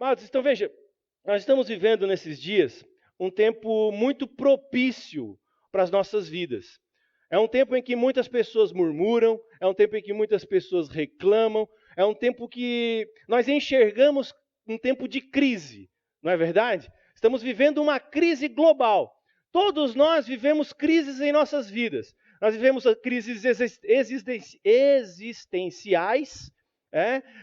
Amados, então veja, nós estamos vivendo nesses dias um tempo muito propício para as nossas vidas. É um tempo em que muitas pessoas murmuram, é um tempo em que muitas pessoas reclamam, é um tempo que nós enxergamos um tempo de crise, não é verdade? Estamos vivendo uma crise global. Todos nós vivemos crises em nossas vidas. Nós vivemos crises existenciais,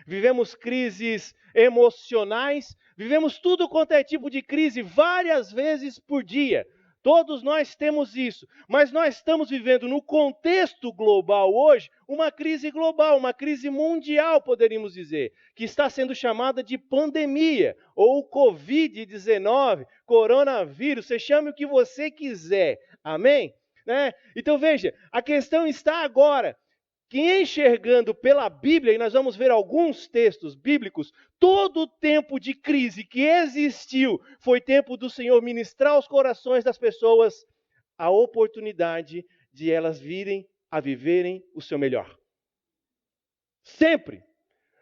vivemos crises emocionais, vivemos tudo quanto é tipo de crise várias vezes por dia. Todos nós temos isso, mas nós estamos vivendo no contexto global hoje uma crise global, uma crise mundial, poderíamos dizer, que está sendo chamada de pandemia, ou Covid-19, coronavírus, você chame o que você quiser, amém? Então veja, a questão está agora, que enxergando pela Bíblia, e nós vamos ver alguns textos bíblicos, todo o tempo de crise que existiu foi tempo do Senhor ministrar aos corações das pessoas a oportunidade de elas virem a viverem o seu melhor. Sempre.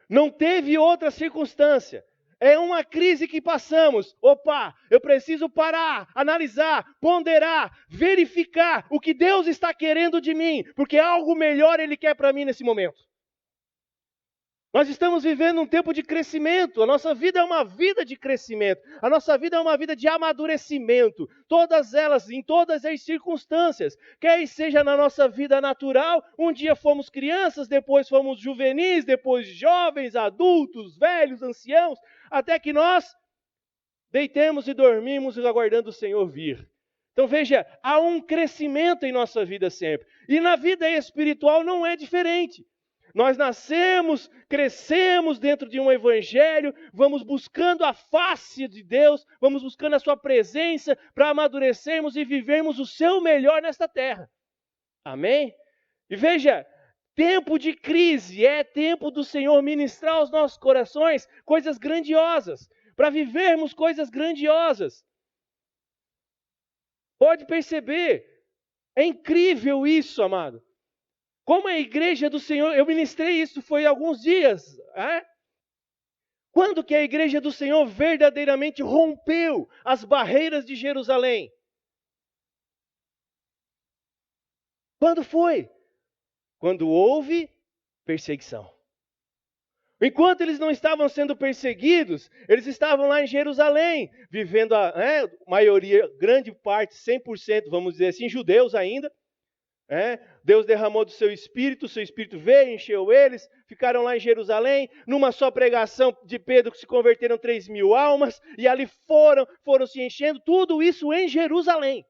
Não teve outra circunstância. É uma crise que passamos. Opa, eu preciso parar, analisar, ponderar, verificar o que Deus está querendo de mim, porque algo melhor Ele quer para mim nesse momento. Nós estamos vivendo um tempo de crescimento, a nossa vida é uma vida de crescimento, a nossa vida é uma vida de amadurecimento, todas elas, em todas as circunstâncias, quer seja na nossa vida natural, um dia fomos crianças, depois fomos juvenis, depois jovens, adultos, velhos, anciãos, até que nós deitemos e dormimos aguardando o Senhor vir. Então veja, há um crescimento em nossa vida sempre, e na vida espiritual não é diferente. Nós nascemos, crescemos dentro de um evangelho, vamos buscando a face de Deus, vamos buscando a sua presença para amadurecermos e vivermos o seu melhor nesta terra. Amém? E veja, tempo de crise é tempo do Senhor ministrar aos nossos corações coisas grandiosas, para vivermos coisas grandiosas. Pode perceber, é incrível isso, amado. Como a igreja do Senhor, eu ministrei isso foi há alguns dias. Quando que a igreja do Senhor verdadeiramente rompeu as barreiras de Jerusalém? Quando foi? Quando houve perseguição. Enquanto eles não estavam sendo perseguidos, eles estavam lá em Jerusalém, vivendo a maioria, grande parte, 100%, vamos dizer assim, judeus ainda. Deus derramou do seu Espírito veio, encheu eles, ficaram lá em Jerusalém, numa só pregação de Pedro que se converteram 3.000 almas, e ali foram se enchendo, tudo isso em Jerusalém.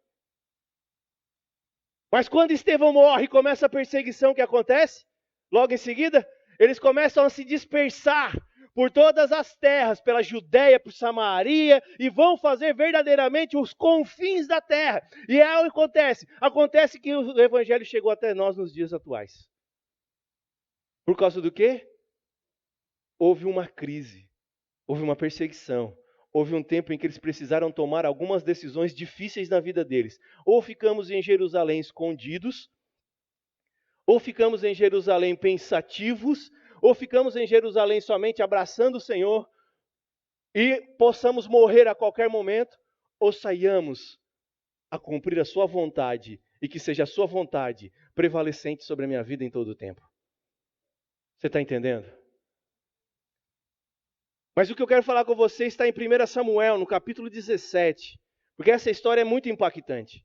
Mas quando Estevão morre, começa a perseguição que acontece, logo em seguida, eles começam a se dispersar por todas as terras, pela Judéia, por Samaria, e vão fazer verdadeiramente os confins da terra. E aí o que acontece? Acontece que o evangelho chegou até nós nos dias atuais. Por causa do quê? Houve uma crise, houve uma perseguição, houve um tempo em que eles precisaram tomar algumas decisões difíceis na vida deles. Ou ficamos em Jerusalém escondidos, ou ficamos em Jerusalém pensativos, ou ficamos em Jerusalém somente abraçando o Senhor e possamos morrer a qualquer momento, ou saiamos a cumprir a sua vontade e que seja a sua vontade prevalecente sobre a minha vida em todo o tempo. Você está entendendo? Mas o que eu quero falar com você está em 1 Samuel, no capítulo 17, porque essa história é muito impactante.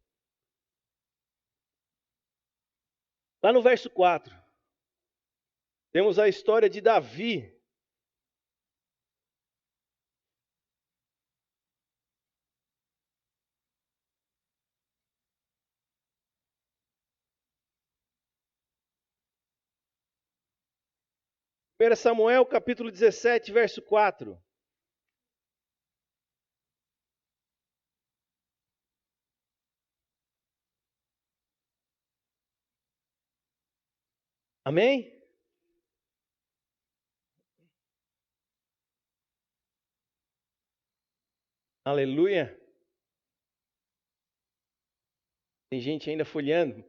Lá no verso 4. Temos a história de Davi. Primeiro Samuel, capítulo 17, verso 4. Amém? Aleluia. Tem gente ainda folheando.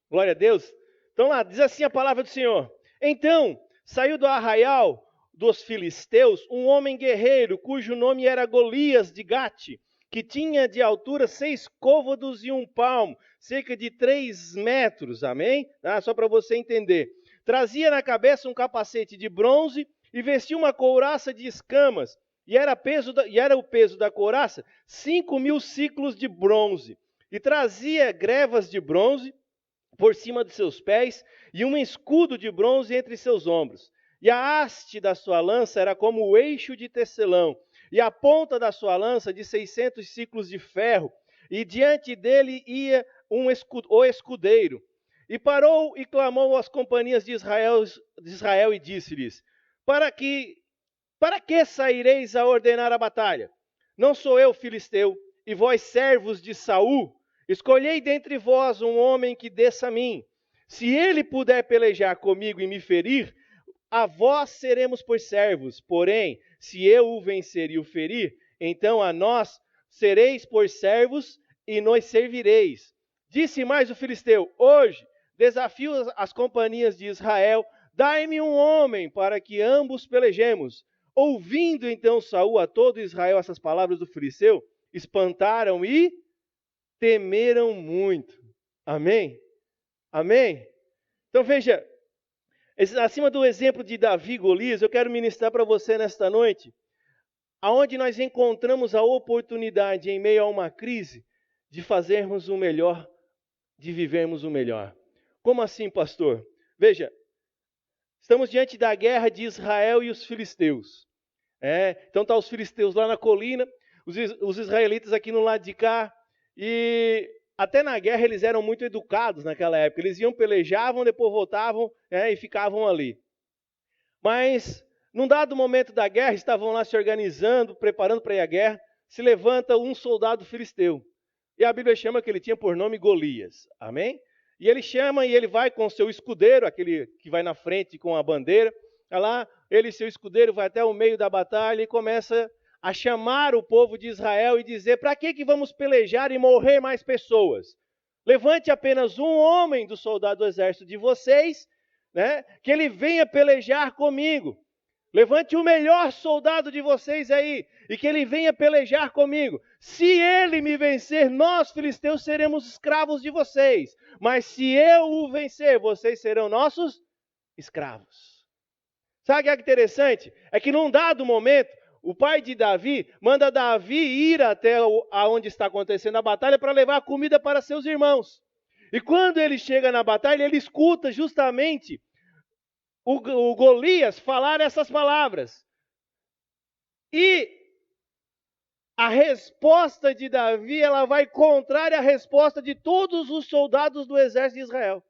Glória a Deus. Então lá, diz assim a palavra do Senhor. Então, saiu do arraial dos filisteus um homem guerreiro, cujo nome era Golias de Gate, que tinha de altura 6 côvados e 1 palmo, cerca de 3 metros, amém? Só para você entender. Trazia na cabeça um capacete de bronze e vestia uma couraça de escamas, e era o peso da couraça 5.000 ciclos de bronze, e trazia grevas de bronze por cima de seus pés, e um escudo de bronze entre seus ombros. E a haste da sua lança era como o eixo de tecelão, e a ponta da sua lança de 600 ciclos de ferro, e diante dele ia o escudeiro. E parou e clamou às companhias de Israel e disse-lhes: Para que saireis a ordenar a batalha? Não sou eu filisteu, e vós servos de Saul? Escolhei dentre vós um homem que desça a mim. Se ele puder pelejar comigo e me ferir, a vós seremos por servos. Porém, se eu o vencer e o ferir, então a nós sereis por servos e nos servireis. Disse mais o filisteu: Hoje desafio as companhias de Israel, dai-me um homem para que ambos pelejemos. Ouvindo então Saul a todo Israel essas palavras do filisteu, espantaram e temeram muito. Amém? Amém? Então veja, acima do exemplo de Davi e Golias, eu quero ministrar para você nesta noite, aonde nós encontramos a oportunidade em meio a uma crise de fazermos o melhor, de vivermos o melhor. Como assim, pastor? Veja, estamos diante da guerra de Israel e os filisteus. Então tá os filisteus lá na colina, os israelitas aqui no lado de cá, e até na guerra eles eram muito educados naquela época. Eles iam, pelejavam, depois voltavam e ficavam ali. Mas, num dado momento da guerra, estavam lá se organizando, preparando para ir à guerra, se levanta um soldado filisteu. E a Bíblia chama que ele tinha por nome Golias. Amém? E ele chama e ele vai com o seu escudeiro, aquele que vai na frente com a bandeira. Lá, ele e seu escudeiro vai até o meio da batalha e começa a chamar o povo de Israel e dizer: para que vamos pelejar e morrer mais pessoas? Levante apenas um homem do soldado do exército de vocês, que ele venha pelejar comigo. Levante o melhor soldado de vocês aí e que ele venha pelejar comigo. Se ele me vencer, nós filisteus seremos escravos de vocês. Mas se eu o vencer, vocês serão nossos escravos. Sabe o que é interessante? É que num dado momento, o pai de Davi manda Davi ir até onde está acontecendo a batalha para levar comida para seus irmãos. E quando ele chega na batalha, ele escuta justamente o Golias falar essas palavras. E a resposta de Davi, ela vai contrária à resposta de todos os soldados do exército de Israel.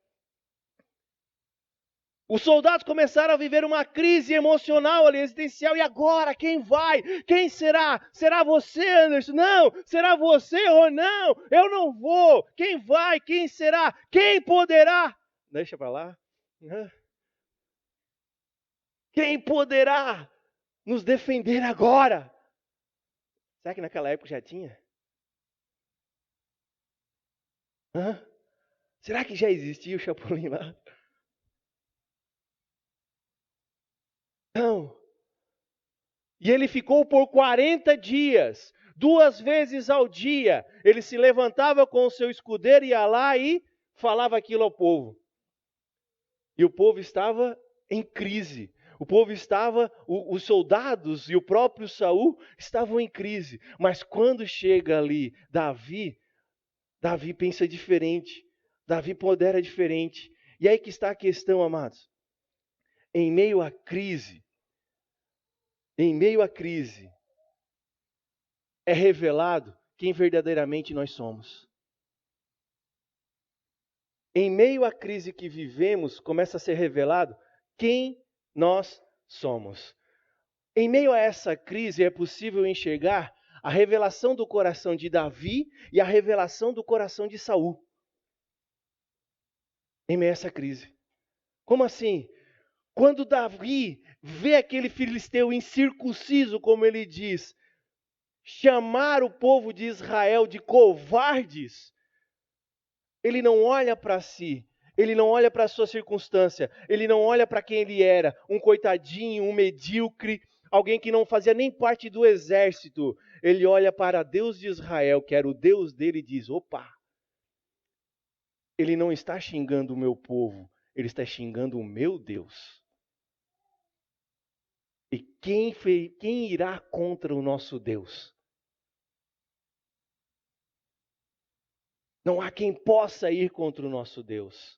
Os soldados começaram a viver uma crise emocional ali, existencial. E agora, quem vai? Quem será? Será você, Anderson? Não. Será você ou não? Eu não vou. Quem vai? Quem será? Quem poderá? Deixa para lá. Quem poderá nos defender agora? Será que naquela época já tinha? Será que já existia o Chapolin lá? Não. E ele ficou por 40 dias, 2 vezes ao dia. Ele se levantava com o seu escudeiro, ia lá e falava aquilo ao povo. E o povo estava em crise. O povo estava, os soldados e o próprio Saul estavam em crise. Mas quando chega ali Davi pensa diferente. Davi pondera diferente. E aí que está a questão, amados. Em meio à crise, é revelado quem verdadeiramente nós somos. Em meio à crise que vivemos, começa a ser revelado quem nós somos. Em meio a essa crise é possível enxergar a revelação do coração de Davi e a revelação do coração de Saul. Em meio a essa crise. Como assim? Quando Davi vê aquele filisteu incircunciso, como ele diz, chamar o povo de Israel de covardes, ele não olha para si, Ele não olha para a sua circunstância, ele não olha para quem ele era, um coitadinho, um medíocre, alguém que não fazia nem parte do exército. Ele olha para Deus de Israel, que era o Deus dele, e diz: opa, ele não está xingando o meu povo, ele está xingando o meu Deus. E quem irá contra o nosso Deus? Não há quem possa ir contra o nosso Deus.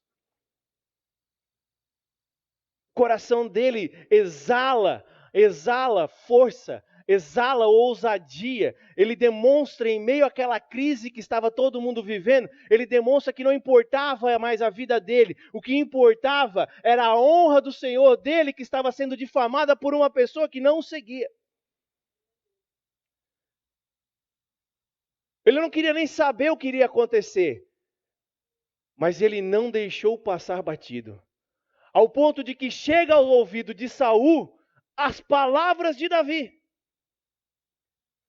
O coração dele exala força, exala ousadia. Ele demonstra em meio àquela crise que estava todo mundo vivendo, ele demonstra que não importava mais a vida dele. O que importava era a honra do Senhor dele, que estava sendo difamada por uma pessoa que não o seguia. Ele não queria nem saber o que iria acontecer, mas ele não deixou passar batido. Ao ponto de que chega ao ouvido de Saul as palavras de Davi.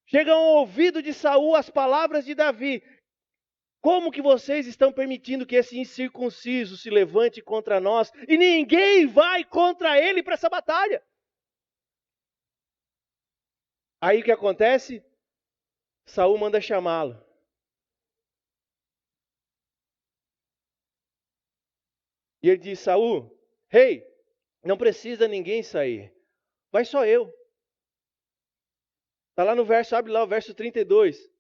Chegam ao ouvido de Saul as palavras de Davi. Como que vocês estão permitindo que esse incircunciso se levante contra nós e ninguém vai contra ele para essa batalha? Aí o que acontece? Saul manda chamá-lo. E ele diz: Saul, rei, não precisa ninguém sair. Vai só eu. Está lá no verso, abre lá o verso 32.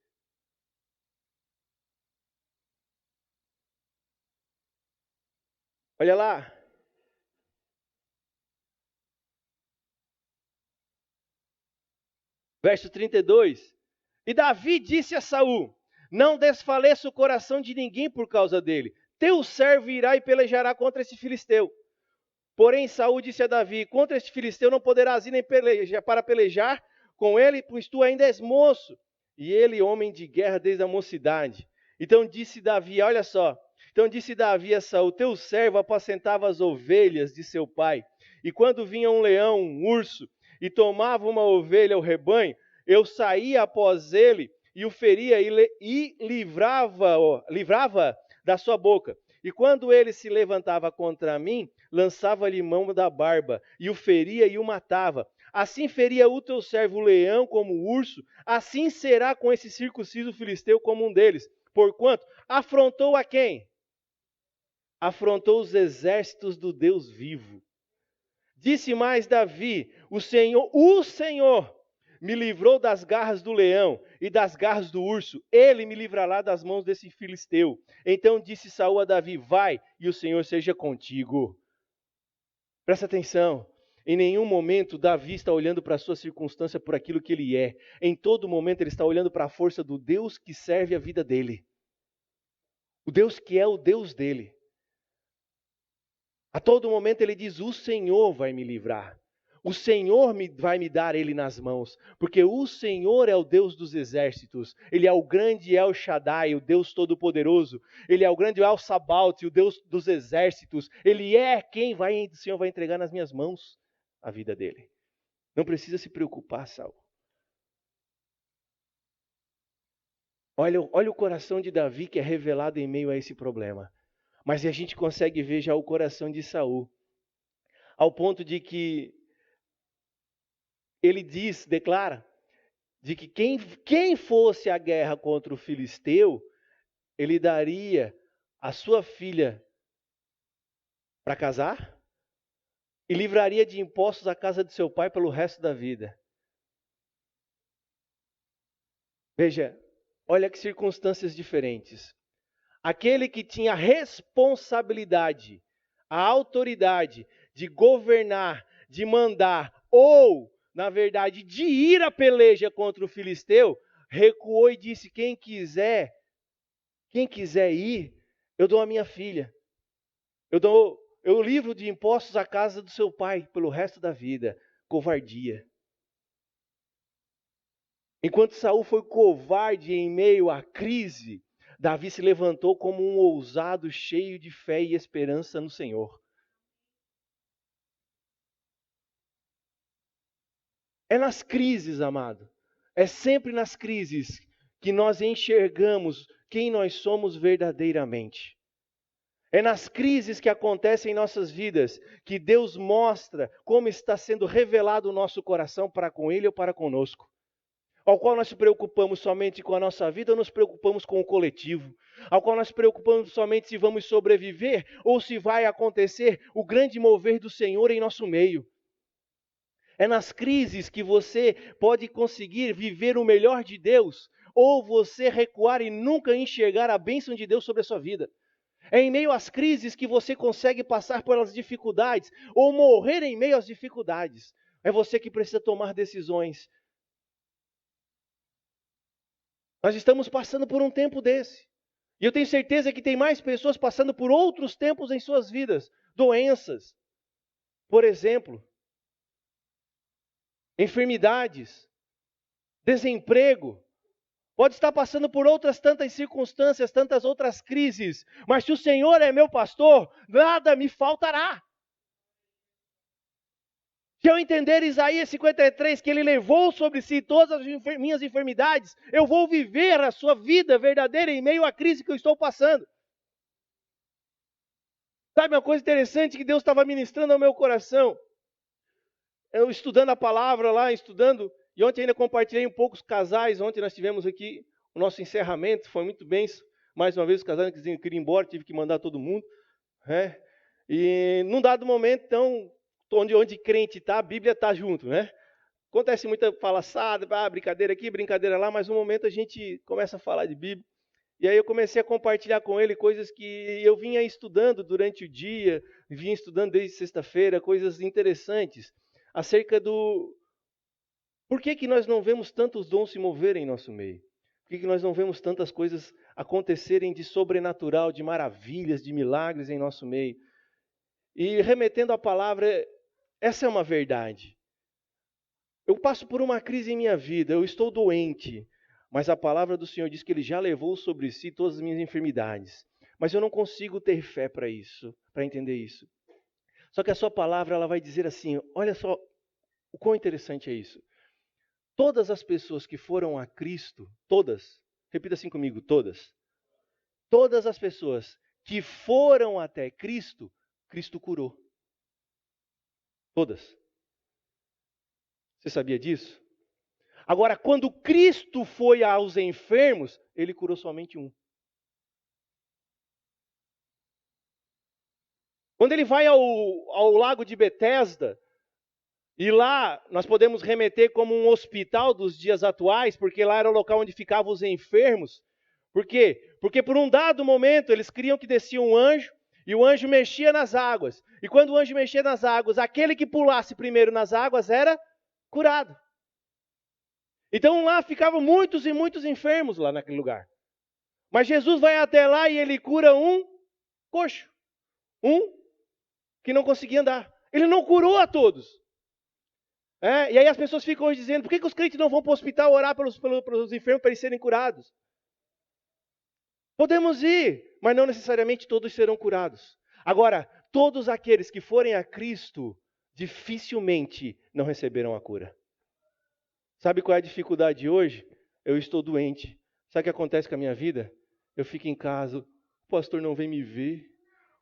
Olha lá. Verso 32. E Davi disse a Saul: não desfaleça o coração de ninguém por causa dele. Teu servo irá e pelejará contra esse filisteu. Porém Saul disse a Davi: contra este filisteu não poderás ir nem para pelejar com ele, pois tu ainda és moço, e ele homem de guerra desde a mocidade. Então disse Davi, olha só, então disse Davi a Saul: teu servo apacentava as ovelhas de seu pai, e quando vinha um leão, um urso, e tomava uma ovelha ao rebanho, eu saía após ele, e o feria e livrava da sua boca. E quando ele se levantava contra mim, lançava-lhe mão da barba, e o feria e o matava. Assim feria o teu servo o leão como o urso, assim será com esse circunciso filisteu como um deles. Porquanto afrontou a quem? Afrontou os exércitos do Deus vivo. Disse mais Davi: o Senhor me livrou das garras do leão e das garras do urso. Ele me livrará das mãos desse filisteu. Então disse Saul a Davi: vai, e o Senhor seja contigo. Presta atenção. Em nenhum momento Davi está olhando para a sua circunstância por aquilo que ele é. Em todo momento ele está olhando para a força do Deus que serve a vida dele. O Deus que é o Deus dele. A todo momento ele diz: o Senhor vai me livrar. O Senhor vai me dar ele nas mãos, porque o Senhor é o Deus dos exércitos. Ele é o grande El Shaddai, o Deus Todo-Poderoso. Ele é o grande El Sabaoth, o Deus dos exércitos. Ele é quem o Senhor vai entregar nas minhas mãos a vida dele. Não precisa se preocupar, Saul. Olha o coração de Davi que é revelado em meio a esse problema. Mas a gente consegue ver já o coração de Saul, ao ponto de que ele declara, de que quem fosse à guerra contra o filisteu, ele daria a sua filha para casar e livraria de impostos a casa de seu pai pelo resto da vida. Veja, olha que circunstâncias diferentes. Aquele que tinha a responsabilidade, a autoridade de governar, de mandar, ou, na verdade, de ir à peleja contra o filisteu, recuou e disse: quem quiser ir, eu dou a minha filha. Eu livro de impostos a casa do seu pai pelo resto da vida. Covardia. Enquanto Saul foi covarde em meio à crise, Davi se levantou como um ousado cheio de fé e esperança no Senhor. É nas crises, amado. É sempre nas crises que nós enxergamos quem nós somos verdadeiramente. É nas crises que acontecem em nossas vidas que Deus mostra como está sendo revelado o nosso coração para com Ele ou para conosco. Ao qual nós nos preocupamos somente com a nossa vida ou nos preocupamos com o coletivo? Ao qual nós nos preocupamos somente se vamos sobreviver ou se vai acontecer o grande mover do Senhor em nosso meio? É nas crises que você pode conseguir viver o melhor de Deus ou você recuar e nunca enxergar a bênção de Deus sobre a sua vida. É em meio às crises que você consegue passar pelas dificuldades ou morrer em meio às dificuldades. É você que precisa tomar decisões. Nós estamos passando por um tempo desse. E eu tenho certeza que tem mais pessoas passando por outros tempos em suas vidas. Doenças, por exemplo. Enfermidades. Desemprego. Pode estar passando por outras tantas circunstâncias, tantas outras crises. Mas se o Senhor é meu pastor, nada me faltará. Se eu entender Isaías 53, que Ele levou sobre si todas as minhas enfermidades, eu vou viver a sua vida verdadeira em meio à crise que eu estou passando. Sabe uma coisa interessante que Deus estava ministrando ao meu coração? Eu estudando a palavra lá, e ontem ainda compartilhei um pouco os casais, ontem nós tivemos aqui o nosso encerramento, foi muito bem, mais uma vez os casais queriam ir embora, tive que mandar todo mundo. E num dado momento, então, onde crente está, a Bíblia está junto, né? Acontece muita falaçada, brincadeira aqui, brincadeira lá, mas no momento a gente começa a falar de Bíblia. E aí eu comecei a compartilhar com ele coisas que eu vinha estudando durante o dia, vinha estudando desde sexta-feira, coisas interessantes, acerca do por que nós não vemos tantos dons se moverem em nosso meio? Por que nós não vemos tantas coisas acontecerem de sobrenatural, de maravilhas, de milagres em nosso meio? E remetendo à palavra, essa é uma verdade. Eu passo por uma crise em minha vida, eu estou doente, mas a palavra do Senhor diz que Ele já levou sobre si todas as minhas enfermidades. Mas eu não consigo ter fé para isso, para entender isso. Só que a sua palavra ela vai dizer assim, olha só o quão interessante é isso. Todas as pessoas que foram a Cristo, todas, repita assim comigo, todas as pessoas que foram até Cristo, Cristo curou. Todas. Você sabia disso? Agora, quando Cristo foi aos enfermos, Ele curou somente um. Quando Ele vai ao lago de Betesda, e lá nós podemos remeter como um hospital dos dias atuais, porque lá era o local onde ficavam os enfermos. Por quê? Porque por um dado momento eles queriam que descia um anjo, e o anjo mexia nas águas. E quando o anjo mexia nas águas, aquele que pulasse primeiro nas águas era curado. Então lá ficavam muitos e muitos enfermos lá naquele lugar. Mas Jesus vai até lá e ele cura um coxo. Um que não conseguia andar. Ele não curou a todos. E aí as pessoas ficam hoje dizendo, por que os crentes não vão para o hospital orar pelos enfermos para eles serem curados? Podemos ir, mas não necessariamente todos serão curados. Agora, todos aqueles que forem a Cristo, dificilmente não receberão a cura. Sabe qual é a dificuldade hoje? Eu estou doente. Sabe o que acontece com a minha vida? Eu fico em casa, o pastor não vem me ver,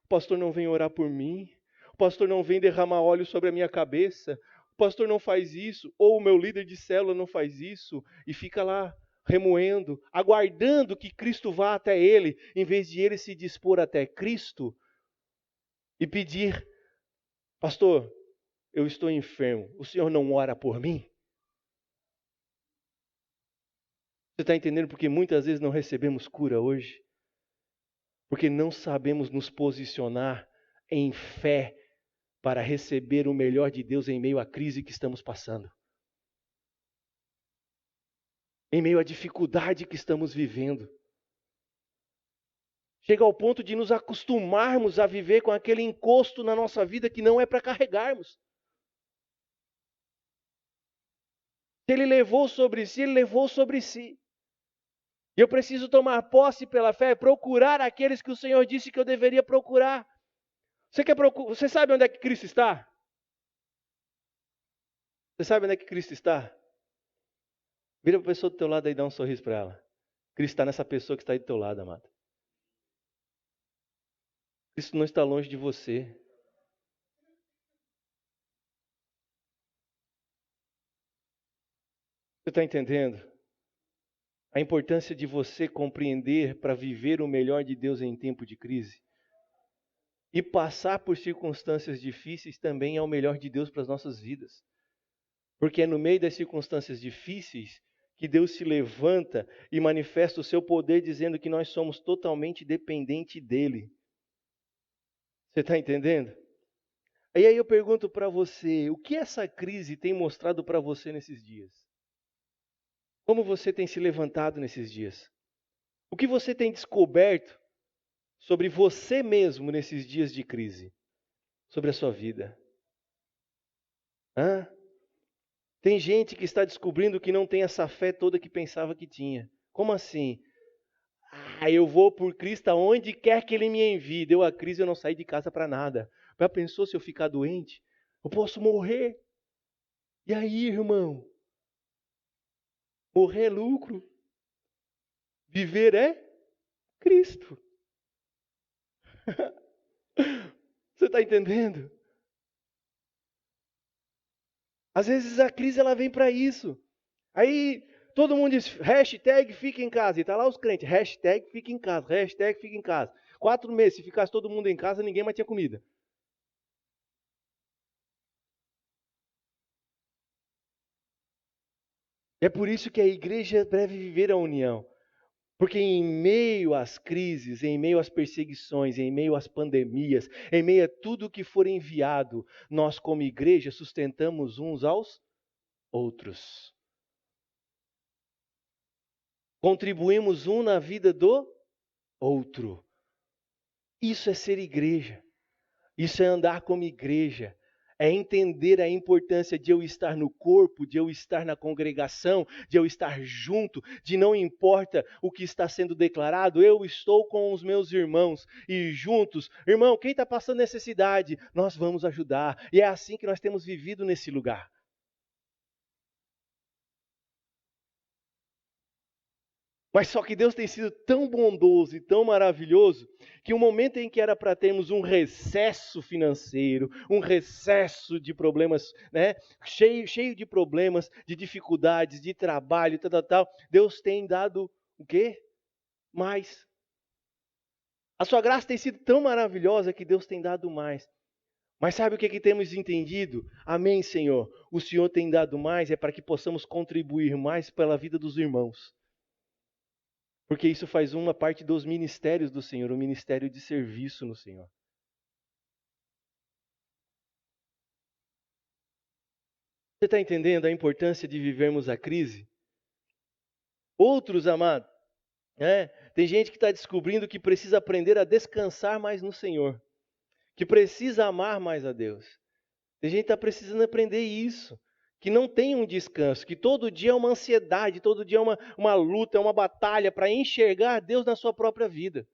o pastor não vem orar por mim, o pastor não vem derramar óleo sobre a minha cabeça, o pastor não faz isso, ou o meu líder de célula não faz isso, e fica lá remoendo, aguardando que Cristo vá até ele, em vez de ele se dispor até Cristo e pedir, pastor, eu estou enfermo, o senhor não ora por mim? Você está entendendo porque muitas vezes não recebemos cura hoje? Porque não sabemos nos posicionar em fé para receber o melhor de Deus em meio à crise que estamos passando. Em meio à dificuldade que estamos vivendo. Chega ao ponto de nos acostumarmos a viver com aquele encosto na nossa vida que não é para carregarmos. Se Ele levou sobre si, Ele levou sobre si. E eu preciso tomar posse pela fé, procurar aqueles que o Senhor disse que eu deveria procurar. Você sabe onde é que Cristo está? Você sabe onde é que Cristo está? Vira para a pessoa do teu lado e dá um sorriso para ela. Cristo está nessa pessoa que está aí do teu lado, amado. Isso não está longe de você. Você está entendendo? A importância de você compreender para viver o melhor de Deus em tempo de crise. E passar por circunstâncias difíceis também é o melhor de Deus para as nossas vidas. Porque é no meio das circunstâncias difíceis que Deus se levanta e manifesta o seu poder dizendo que nós somos totalmente dependentes dEle. Você está entendendo? E aí eu pergunto para você, o que essa crise tem mostrado para você nesses dias? Como você tem se levantado nesses dias? O que você tem descoberto sobre você mesmo nesses dias de crise? Sobre a sua vida? Hã? Tem gente que está descobrindo que não tem essa fé toda que pensava que tinha. Como assim? Eu vou por Cristo aonde quer que Ele me envie. Deu a crise, eu não saí de casa para nada. Já pensou se eu ficar doente? Eu posso morrer. E aí, irmão? Morrer é lucro. Viver é Cristo. Você está entendendo? Às vezes a crise ela vem para isso. Aí todo mundo diz, hashtag fica em casa. E tá lá os crentes, hashtag fica em casa, hashtag fica em casa. 4 meses, se ficasse todo mundo em casa, ninguém mais tinha comida. É por isso que a igreja deve viver a união. Porque em meio às crises, em meio às perseguições, em meio às pandemias, em meio a tudo que for enviado, nós como igreja sustentamos uns aos outros. Contribuímos um na vida do outro. Isso é ser igreja. Isso é andar como igreja. É entender a importância de eu estar no corpo, de eu estar na congregação, de eu estar junto, de não importa o que está sendo declarado, eu estou com os meus irmãos e juntos, irmão, quem está passando necessidade, nós vamos ajudar. E é assim que nós temos vivido nesse lugar. Mas só que Deus tem sido tão bondoso e tão maravilhoso que o momento em que era para termos um recesso financeiro, um recesso de problemas, né, cheio de problemas, de dificuldades, de trabalho, tal, Deus tem dado o quê? Mais. A sua graça tem sido tão maravilhosa que Deus tem dado mais. Mas sabe o que temos entendido? Amém, Senhor. O Senhor tem dado mais é para que possamos contribuir mais pela vida dos irmãos. Porque isso faz uma parte dos ministérios do Senhor, o ministério de serviço no Senhor. Você está entendendo a importância de vivermos a crise? Outros, amado, tem gente que está descobrindo que precisa aprender a descansar mais no Senhor. Que precisa amar mais a Deus. Tem gente que está precisando aprender isso. Que não tem um descanso, que todo dia é uma ansiedade, todo dia é uma luta, é uma batalha para enxergar Deus na sua própria vida.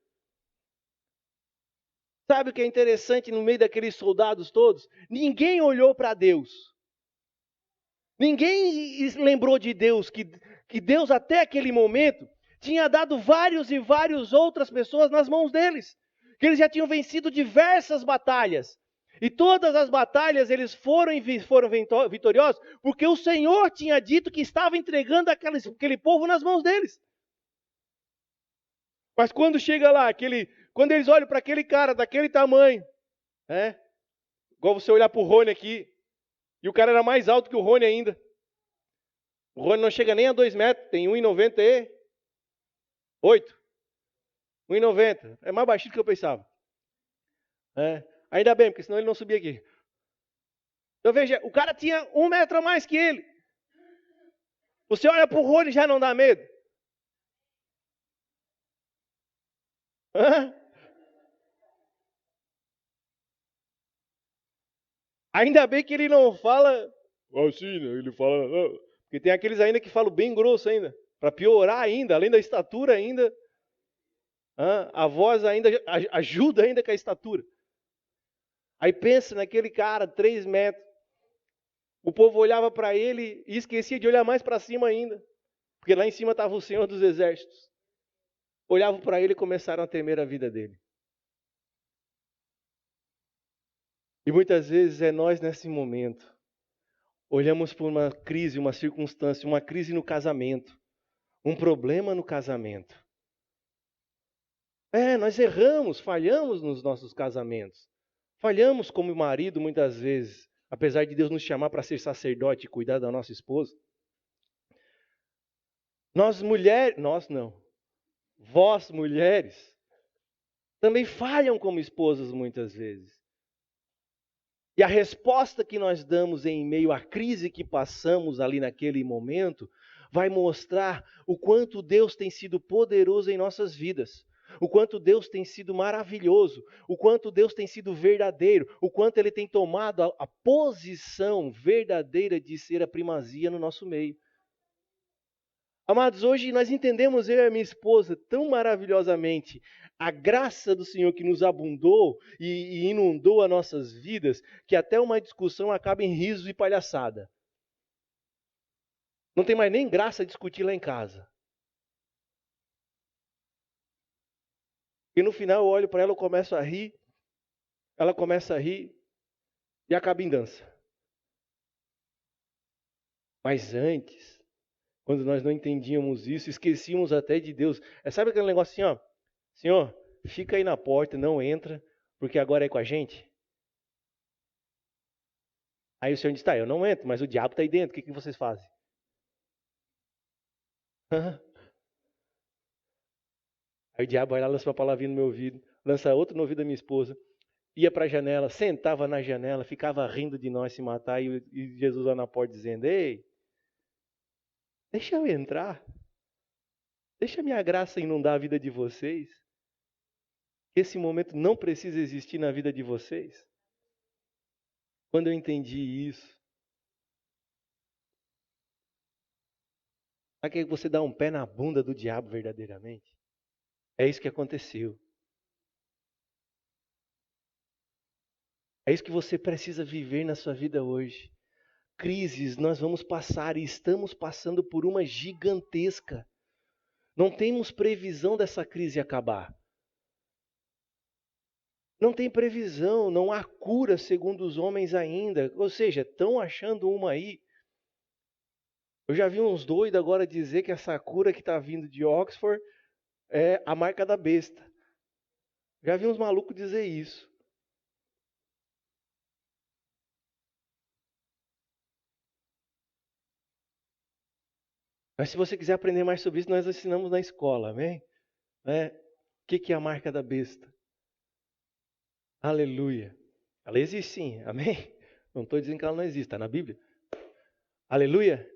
Sabe o que é interessante no meio daqueles soldados todos? Ninguém olhou para Deus. Ninguém lembrou de Deus, que Deus até aquele momento tinha dado vários e várias outras pessoas nas mãos deles. Que eles já tinham vencido diversas batalhas. E todas as batalhas eles foram vitoriosos, porque o Senhor tinha dito que estava entregando aquele povo nas mãos deles. Mas quando chega lá, quando eles olham para aquele cara daquele tamanho, igual você olhar para o Rony aqui, e o cara era mais alto que o Rony ainda. O Rony não chega nem a 2 metros, tem 1,98. 1,90. É mais baixinho do que eu pensava. Ainda bem, porque senão ele não subia aqui. Então veja, o cara tinha 1 metro a mais que ele. Você olha para o Rony e já não dá medo? Ainda bem que ele não fala assim, né? Ele fala... Porque tem aqueles ainda que falam bem grosso ainda. Para piorar ainda, além da estatura ainda. A voz ainda ajuda ainda com a estatura. Aí pensa naquele cara, 3 metros. O povo olhava para ele e esquecia de olhar mais para cima ainda. Porque lá em cima estava o Senhor dos Exércitos. Olhavam para ele e começaram a temer a vida dele. E muitas vezes é nós nesse momento. Olhamos por uma crise, uma circunstância, uma crise no casamento, um problema no casamento. Nós erramos, falhamos nos nossos casamentos. Falhamos como marido muitas vezes, apesar de Deus nos chamar para ser sacerdote e cuidar da nossa esposa. Nós mulheres, nós não, vós mulheres, também falham como esposas muitas vezes. E a resposta que nós damos em meio à crise que passamos ali naquele momento, vai mostrar o quanto Deus tem sido poderoso em nossas vidas. O quanto Deus tem sido maravilhoso, o quanto Deus tem sido verdadeiro, o quanto Ele tem tomado a posição verdadeira de ser a primazia no nosso meio. Amados, hoje nós entendemos, eu e a minha esposa, tão maravilhosamente, a graça do Senhor que nos abundou e inundou as nossas vidas, que até uma discussão acaba em riso e palhaçada. Não tem mais nem graça discutir lá em casa. E no final eu olho para ela, eu começo a rir, ela começa a rir e acaba em dança. Mas antes, quando nós não entendíamos isso, esquecíamos até de Deus. Sabe aquele negócio assim, ó? Senhor, fica aí na porta, não entra, porque agora é com a gente. Aí o Senhor diz, tá, eu não entro, mas o diabo está aí dentro, o que vocês fazem? Aí o diabo vai lá, lança uma palavrinha no meu ouvido, lança outra no ouvido da minha esposa, ia para a janela, sentava na janela, ficava rindo de nós se matar, e Jesus lá na porta dizendo, ei, deixa eu entrar, deixa a minha graça inundar a vida de vocês, esse momento não precisa existir na vida de vocês. Quando eu entendi isso, sabe que você dá um pé na bunda do diabo verdadeiramente? É isso que aconteceu. É isso que você precisa viver na sua vida hoje. Crises nós vamos passar e estamos passando por uma gigantesca. Não temos previsão dessa crise acabar. Não tem previsão, não há cura segundo os homens ainda. Ou seja, estão achando uma aí. Eu já vi uns doidos agora dizer que essa cura que está vindo de Oxford é a marca da besta. Já vi uns malucos dizer isso. Mas se você quiser aprender mais sobre isso, nós ensinamos na escola, amém? O que é a marca da besta? Aleluia. Ela existe sim, amém? Não estou dizendo que ela não existe, está na Bíblia. Aleluia.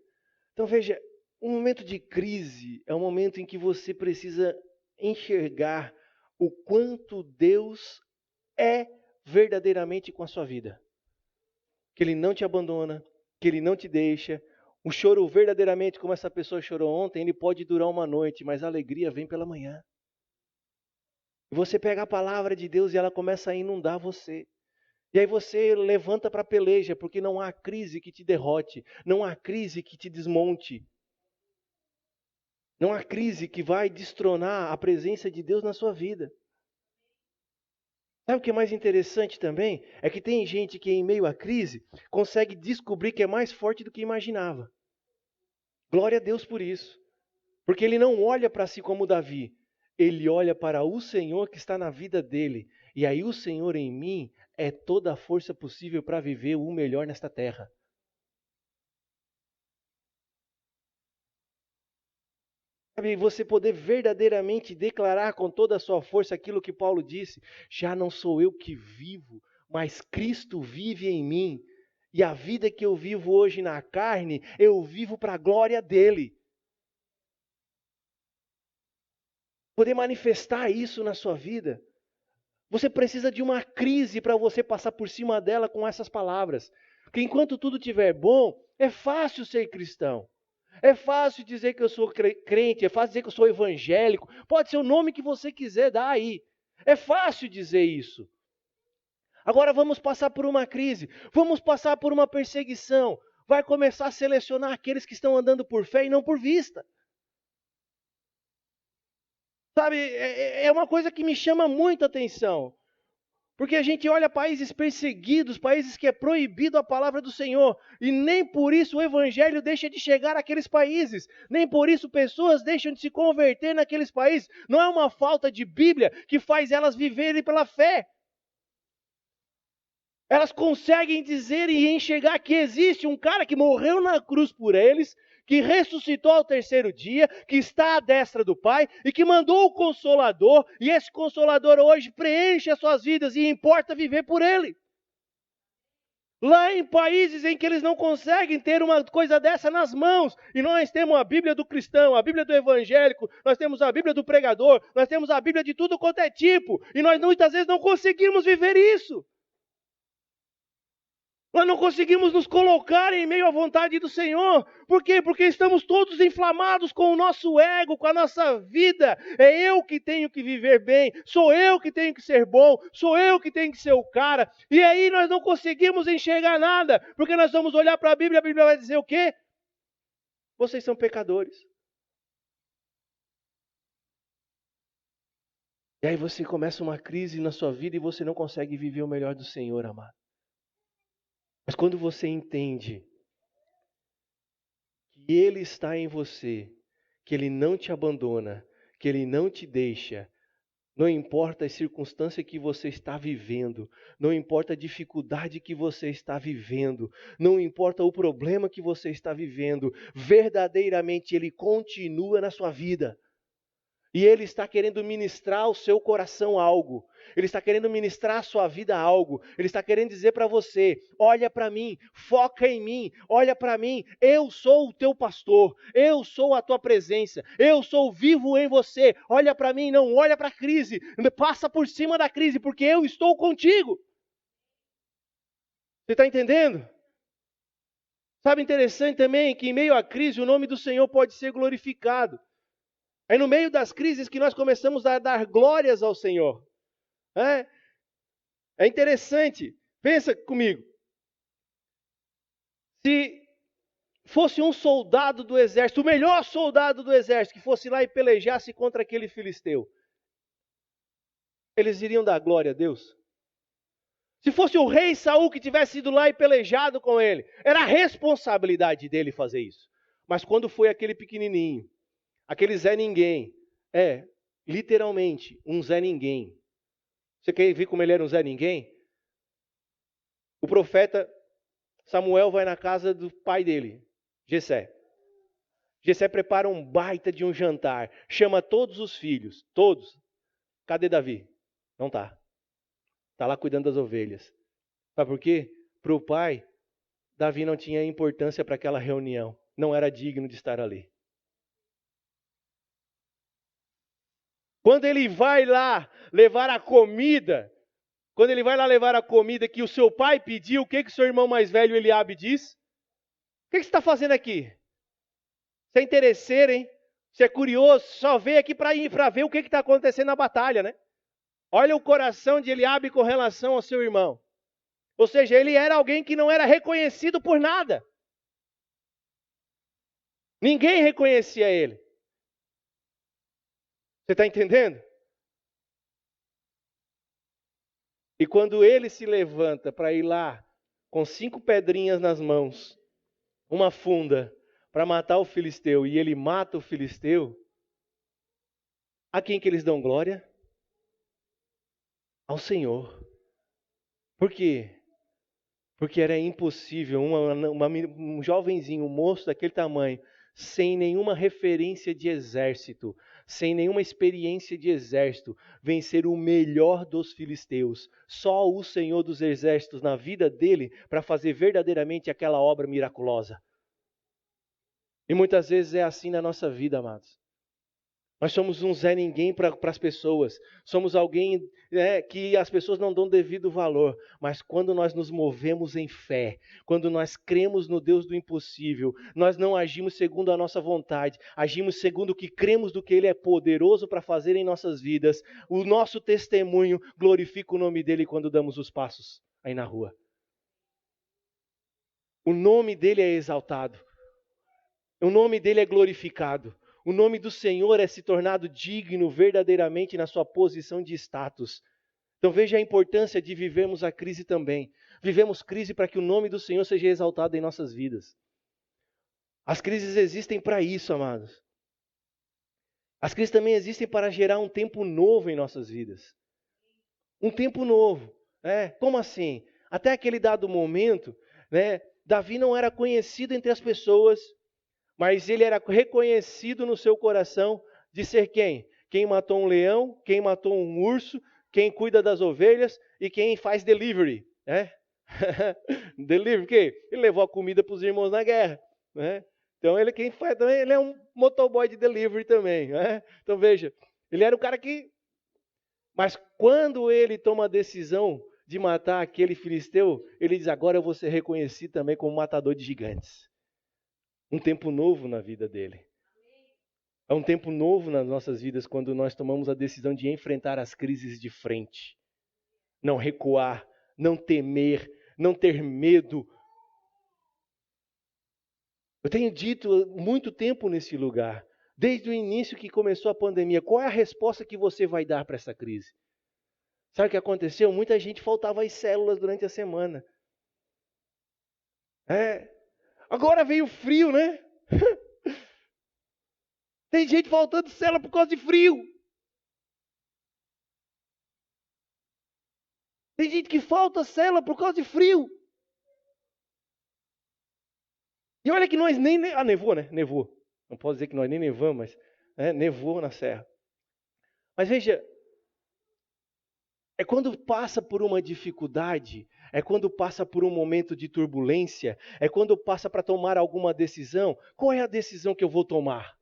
Então veja, um momento de crise é um momento em que você precisa enxergar o quanto Deus é verdadeiramente com a sua vida. Que Ele não te abandona, que Ele não te deixa. O choro verdadeiramente, como essa pessoa chorou ontem, ele pode durar uma noite, mas a alegria vem pela manhã. E você pega a palavra de Deus e ela começa a inundar você. E aí você levanta para a peleja, porque não há crise que te derrote, não há crise que te desmonte. Não há crise que vai destronar a presença de Deus na sua vida. Sabe o que é mais interessante também? É que tem gente que em meio à crise consegue descobrir que é mais forte do que imaginava. Glória a Deus por isso. Porque ele não olha para si como Davi. Ele olha para o Senhor que está na vida dele. E aí o Senhor em mim é toda a força possível para viver o melhor nesta terra. Sabe, você poder verdadeiramente declarar com toda a sua força aquilo que Paulo disse. Já não sou eu que vivo, mas Cristo vive em mim. E a vida que eu vivo hoje na carne, eu vivo para a glória dele. Poder manifestar isso na sua vida. Você precisa de uma crise para você passar por cima dela com essas palavras. Porque enquanto tudo estiver bom, é fácil ser cristão. É fácil dizer que eu sou crente, é fácil dizer que eu sou evangélico. Pode ser o nome que você quiser dar aí. É fácil dizer isso. Agora vamos passar por uma crise, vamos passar por uma perseguição. Vai começar a selecionar aqueles que estão andando por fé e não por vista. Sabe, é uma coisa que me chama muita atenção. Porque a gente olha países perseguidos, países que é proibido a palavra do Senhor, e nem por isso o evangelho deixa de chegar àqueles países, nem por isso pessoas deixam de se converter naqueles países. Não é uma falta de Bíblia que faz elas viverem pela fé. Elas conseguem dizer e enxergar que existe um cara que morreu na cruz por eles, que ressuscitou ao terceiro dia, que está à destra do Pai e que mandou o Consolador, e esse Consolador hoje preenche as suas vidas e importa viver por Ele. Lá em países em que eles não conseguem ter uma coisa dessa nas mãos, e nós temos a Bíblia do cristão, a Bíblia do evangélico, nós temos a Bíblia do pregador, nós temos a Bíblia de tudo quanto é tipo, e nós muitas vezes não conseguimos viver isso. Nós não conseguimos nos colocar em meio à vontade do Senhor. Por quê? Porque estamos todos inflamados com o nosso ego, com a nossa vida. É eu que tenho que viver bem, sou eu que tenho que ser bom, sou eu que tenho que ser o cara. E aí nós não conseguimos enxergar nada, porque nós vamos olhar para a Bíblia vai dizer o quê? Vocês são pecadores. E aí você começa uma crise na sua vida e você não consegue viver o melhor do Senhor, amado. Mas quando você entende que Ele está em você, que Ele não te abandona, que Ele não te deixa, não importa a circunstância que você está vivendo, não importa a dificuldade que você está vivendo, não importa o problema que você está vivendo, verdadeiramente Ele continua na sua vida. E Ele está querendo ministrar ao seu coração algo. Ele está querendo ministrar à sua vida algo. Ele está querendo dizer para você, olha para mim, foca em mim, olha para mim. Eu sou o teu pastor, eu sou a tua presença, eu sou vivo em você. Olha para mim, não olha para a crise, passa por cima da crise, porque eu estou contigo. Você está entendendo? Sabe, interessante também que em meio à crise o nome do Senhor pode ser glorificado. É no meio das crises que nós começamos a dar glórias ao Senhor. É interessante. Pensa comigo. Se fosse um soldado do exército, o melhor soldado do exército, que fosse lá e pelejasse contra aquele filisteu, eles iriam dar glória a Deus? Se fosse o rei Saul que tivesse ido lá e pelejado com ele, era a responsabilidade dele fazer isso. Mas quando foi aquele pequenininho, aquele Zé Ninguém, literalmente, um Zé Ninguém. Você quer ver como ele era um Zé Ninguém? O profeta Samuel vai na casa do pai dele, Jessé. Jessé prepara um baita de um jantar, chama todos os filhos, todos. Cadê Davi? Não está. Está lá cuidando das ovelhas. Sabe por quê? Para o pai, Davi não tinha importância para aquela reunião. Não era digno de estar ali. Quando ele vai lá levar a comida, que o seu pai pediu, o que o seu irmão mais velho Eliabe diz? O que você está fazendo aqui? Você é interesseiro, hein? Você é curioso, só veio aqui para ver o que está acontecendo na batalha, né? Olha o coração de Eliabe com relação ao seu irmão. Ou seja, ele era alguém que não era reconhecido por nada. Ninguém reconhecia ele. Você está entendendo? E quando ele se levanta para ir lá, com 5 pedrinhas nas mãos, uma funda, para matar o filisteu, e ele mata o filisteu, a quem que eles dão glória? Ao Senhor. Por quê? Porque era impossível um jovenzinho, um moço daquele tamanho, sem nenhuma referência de exército, sem nenhuma experiência de exército, vencer o melhor dos filisteus. Só o Senhor dos exércitos na vida dele para fazer verdadeiramente aquela obra miraculosa. E muitas vezes é assim na nossa vida, amados. Nós somos um Zé Ninguém para as pessoas. Somos alguém que as pessoas não dão devido valor. Mas quando nós nos movemos em fé, quando nós cremos no Deus do impossível, nós não agimos segundo a nossa vontade, agimos segundo o que cremos do que Ele é poderoso para fazer em nossas vidas. O nosso testemunho glorifica o nome dEle quando damos os passos aí na rua. O nome dEle é exaltado. O nome dEle é glorificado. O nome do Senhor é se tornado digno verdadeiramente na sua posição de status. Então veja a importância de vivermos a crise também. Vivemos crise para que o nome do Senhor seja exaltado em nossas vidas. As crises existem para isso, amados. As crises também existem para gerar um tempo novo em nossas vidas. Um tempo novo. Como assim? Até aquele dado momento, Davi não era conhecido entre as pessoas, mas ele era reconhecido no seu coração de ser quem? Quem matou um leão, quem matou um urso, quem cuida das ovelhas e quem faz delivery. Delivery, o quê? Ele levou a comida para os irmãos na guerra. Então ele quem faz também, ele é um motoboy de delivery também. Então veja, ele era o cara que... Mas quando ele toma a decisão de matar aquele filisteu, ele diz, agora eu vou ser reconhecido também como matador de gigantes. Um tempo novo na vida dele. É um tempo novo nas nossas vidas quando nós tomamos a decisão de enfrentar as crises de frente. Não recuar, não temer, não ter medo. Eu tenho dito muito tempo nesse lugar, desde o início que começou a pandemia, qual é a resposta que você vai dar para essa crise? Sabe o que aconteceu? Muita gente faltava às células durante a semana. Agora veio o frio, né? Tem gente faltando célula por causa de frio. Tem gente que falta célula por causa de frio. E olha que nós nem... nevou, né? Nevou. Não posso dizer que nós nem nevamos, mas nevou na serra. Mas veja, é quando passa por uma dificuldade, é quando passa por um momento de turbulência, é quando passa para tomar alguma decisão. Qual é a decisão que eu vou tomar?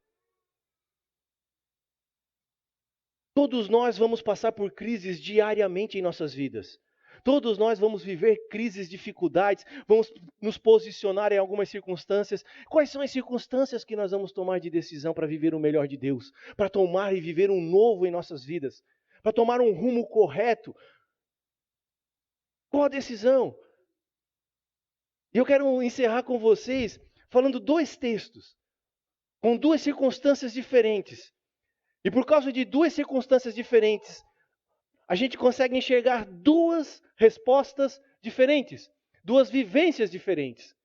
Todos nós vamos passar por crises diariamente em nossas vidas. Todos nós vamos viver crises, dificuldades, vamos nos posicionar em algumas circunstâncias. Quais são as circunstâncias que nós vamos tomar de decisão para viver o melhor de Deus? Para tomar e viver um novo em nossas vidas? Para tomar um rumo correto? Qual a decisão? E eu quero encerrar com vocês falando 2 textos, com 2 circunstâncias diferentes. E por causa de 2 circunstâncias diferentes, a gente consegue enxergar 2 respostas diferentes, 2 vivências diferentes.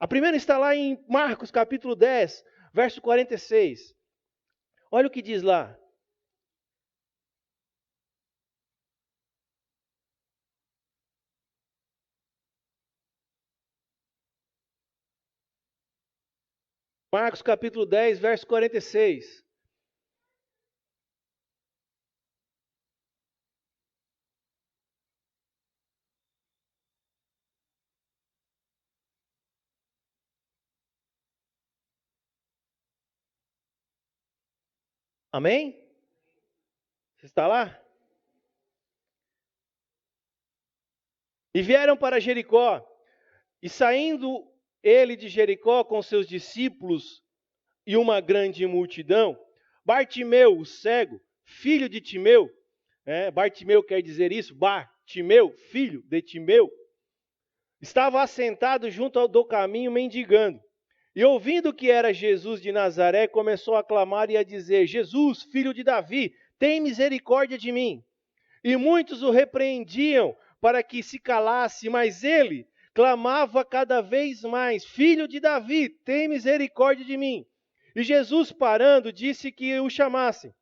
A primeira está lá em Marcos capítulo 10, verso 46. Olha o que diz lá. Marcos capítulo 10, verso 46. Amém? Você está lá? E vieram para Jericó, e saindo ele de Jericó com seus discípulos e uma grande multidão, Bartimeu, o cego, filho de Timeu, Bartimeu quer dizer isso, Bartimeu, filho de Timeu, estava assentado junto do caminho mendigando. E ouvindo que era Jesus de Nazaré, começou a clamar e a dizer, Jesus, filho de Davi, tem misericórdia de mim. E muitos o repreendiam para que se calasse, mas ele clamava cada vez mais, filho de Davi, tem misericórdia de mim. E Jesus, parando, disse que o chamassem.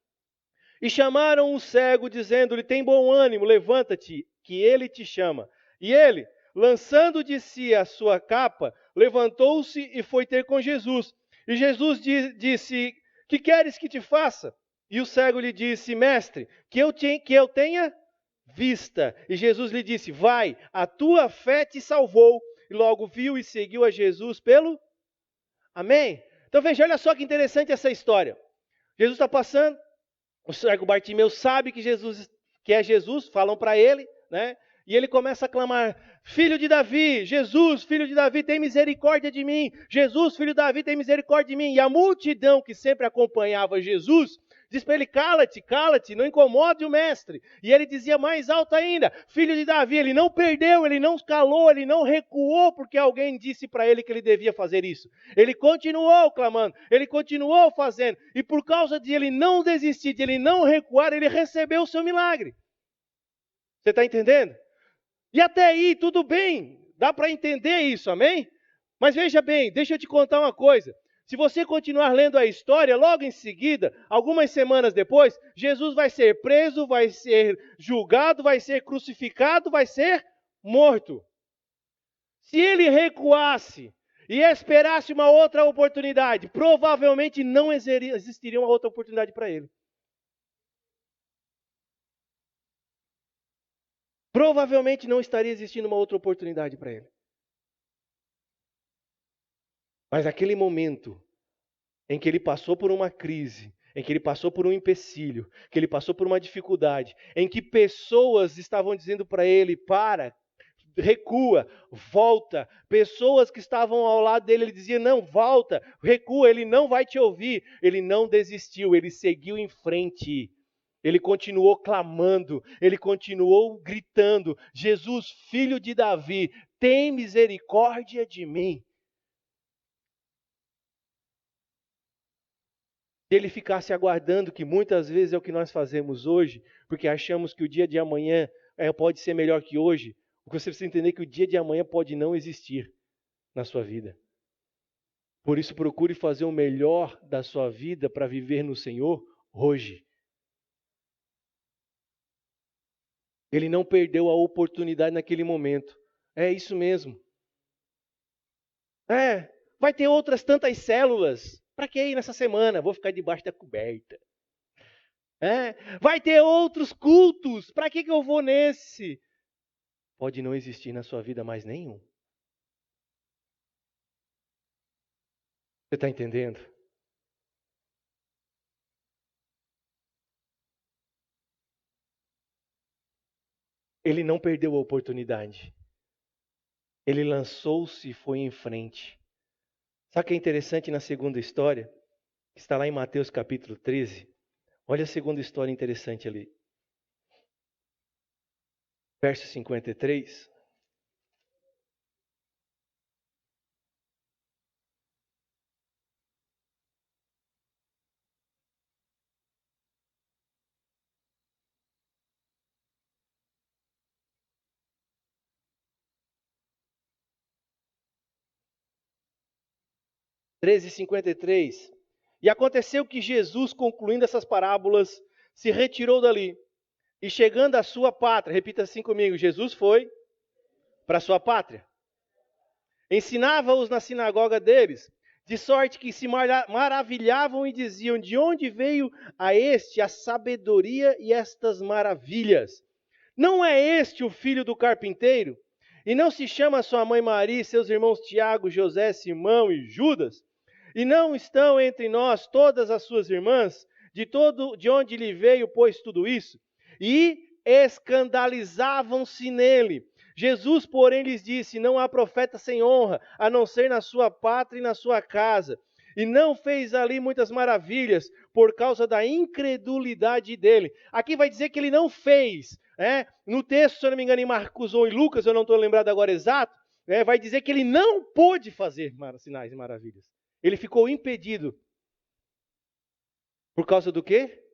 E chamaram o cego, dizendo-lhe, tem bom ânimo, levanta-te, que ele te chama. E ele, lançando de si a sua capa, levantou-se e foi ter com Jesus. E Jesus disse, que queres que te faça? E o cego lhe disse, mestre, que eu tenha vista. E Jesus lhe disse, vai, a tua fé te salvou. E logo viu e seguiu a Jesus pelo... Amém? Então veja, olha só que interessante essa história. Jesus está passando, o cego Bartimeu sabe que é Jesus, falam para ele, né? E ele começa a clamar, filho de Davi, Jesus, filho de Davi, tem misericórdia de mim. Jesus, filho de Davi, tem misericórdia de mim. E a multidão que sempre acompanhava Jesus, diz para ele, cala-te, cala-te, não incomode o mestre. E ele dizia mais alto ainda, filho de Davi, ele não perdeu, ele não calou, ele não recuou porque alguém disse para ele que ele devia fazer isso. Ele continuou clamando, ele continuou fazendo. E por causa de ele não desistir, de ele não recuar, ele recebeu o seu milagre. Você está entendendo? E até aí, tudo bem, dá para entender isso, amém? Mas veja bem, deixa eu te contar uma coisa. Se você continuar lendo a história, logo em seguida, algumas semanas depois, Jesus vai ser preso, vai ser julgado, vai ser crucificado, vai ser morto. Se ele recuasse e esperasse uma outra oportunidade, provavelmente não existiria uma outra oportunidade para ele. Provavelmente não estaria existindo uma outra oportunidade para ele. Mas aquele momento em que ele passou por uma crise, em que ele passou por um empecilho, que ele passou por uma dificuldade, em que pessoas estavam dizendo para ele: para, recua, volta. Pessoas que estavam ao lado dele, ele dizia: não, volta, recua, ele não vai te ouvir. Ele não desistiu, ele seguiu em frente. Ele continuou clamando, ele continuou gritando: Jesus, filho de Davi, tem misericórdia de mim. Se ele ficasse aguardando, que muitas vezes é o que nós fazemos hoje, porque achamos que o dia de amanhã pode ser melhor que hoje, porque você precisa entender que o dia de amanhã pode não existir na sua vida. Por isso, procure fazer o melhor da sua vida para viver no Senhor hoje. Ele não perdeu a oportunidade naquele momento. É isso mesmo. Vai ter outras tantas células. Para que ir nessa semana? Vou ficar debaixo da coberta. Vai ter outros cultos. Para que eu vou nesse? Pode não existir na sua vida mais nenhum. Você está entendendo? Ele não perdeu a oportunidade. Ele lançou-se e foi em frente. Sabe o que é interessante na segunda história? Está lá em Mateus capítulo 13. Olha a segunda história interessante ali. Verso 53. 13:53. E aconteceu que Jesus, concluindo essas parábolas, se retirou dali. E chegando à sua pátria, repita assim comigo: Jesus foi para a sua pátria. Ensinava-os na sinagoga deles, de sorte que se maravilhavam e diziam: de onde veio a este a sabedoria e estas maravilhas? Não é este o filho do carpinteiro? E não se chama sua mãe Maria e seus irmãos Tiago, José, Simão e Judas? E não estão entre nós todas as suas irmãs? De onde lhe veio, pois, tudo isso? E escandalizavam-se nele. Jesus, porém, lhes disse: não há profeta sem honra, a não ser na sua pátria e na sua casa. E não fez ali muitas maravilhas por causa da incredulidade dele. Aqui vai dizer que ele não fez. No texto, se eu não me engano, em Marcos ou em Lucas, eu não estou lembrado agora exato, vai dizer que ele não pôde fazer sinais e maravilhas. Ele ficou impedido. Por causa do quê?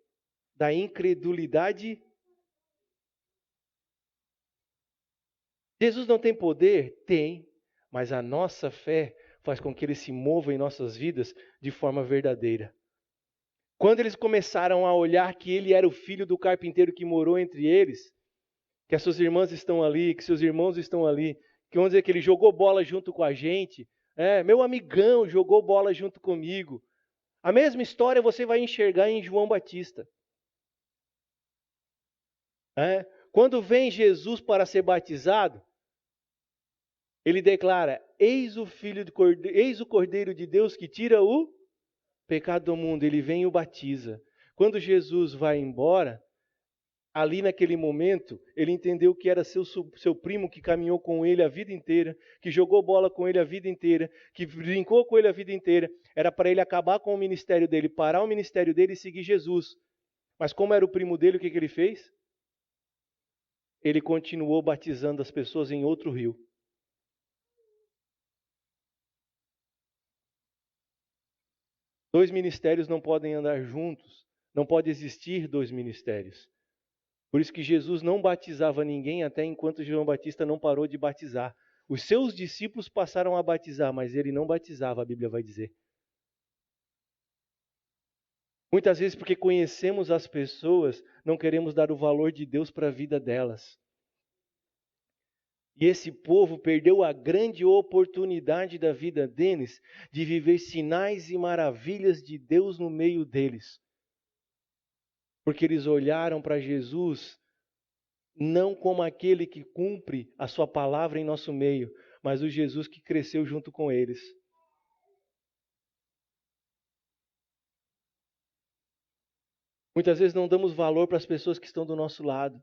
Da incredulidade. Jesus não tem poder? Tem. Mas a nossa fé faz com que ele se mova em nossas vidas de forma verdadeira. Quando eles começaram a olhar que ele era o filho do carpinteiro que morou entre eles, que as suas irmãs estão ali, que seus irmãos estão ali, que vamos dizer que ele jogou bola junto com a gente, meu amigão jogou bola junto comigo. A mesma história você vai enxergar em João Batista. Quando vem Jesus para ser batizado, ele declara: eis o Cordeiro de Deus que tira o pecado do mundo. Ele vem e o batiza. Quando Jesus vai embora, ali naquele momento, ele entendeu que era seu primo que caminhou com ele a vida inteira, que jogou bola com ele a vida inteira, que brincou com ele a vida inteira. Era para ele acabar com o ministério dele, parar o ministério dele e seguir Jesus. Mas como era o primo dele, o que ele fez? Ele continuou batizando as pessoas em outro rio. Dois ministérios não podem andar juntos. Não pode existir dois ministérios. Por isso que Jesus não batizava ninguém até enquanto João Batista não parou de batizar. Os seus discípulos passaram a batizar, mas ele não batizava, a Bíblia vai dizer. Muitas vezes, porque conhecemos as pessoas, não queremos dar o valor de Deus para a vida delas. E esse povo perdeu a grande oportunidade da vida deles de viver sinais e maravilhas de Deus no meio deles. Porque eles olharam para Jesus não como aquele que cumpre a sua palavra em nosso meio, mas o Jesus que cresceu junto com eles. Muitas vezes não damos valor para as pessoas que estão do nosso lado.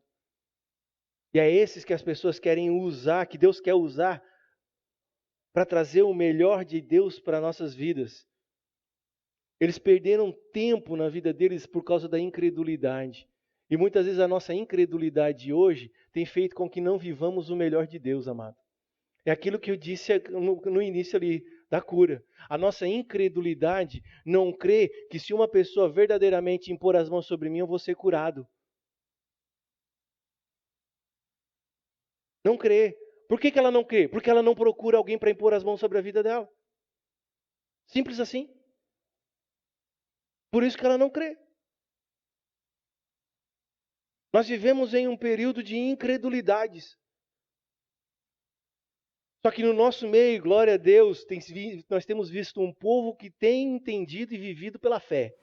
E é esses que as pessoas querem usar, que Deus quer usar para trazer o melhor de Deus para nossas vidas. Eles perderam tempo na vida deles por causa da incredulidade. E muitas vezes a nossa incredulidade hoje tem feito com que não vivamos o melhor de Deus, amado. É aquilo que eu disse no início ali da cura. A nossa incredulidade não crê que se uma pessoa verdadeiramente impor as mãos sobre mim, eu vou ser curado. Não crê. Por que ela não crê? Porque ela não procura alguém para impor as mãos sobre a vida dela. Simples assim. Por isso que ela não crê. Nós vivemos em um período de incredulidades. Só que no nosso meio, glória a Deus, nós temos visto um povo que tem entendido e vivido pela fé.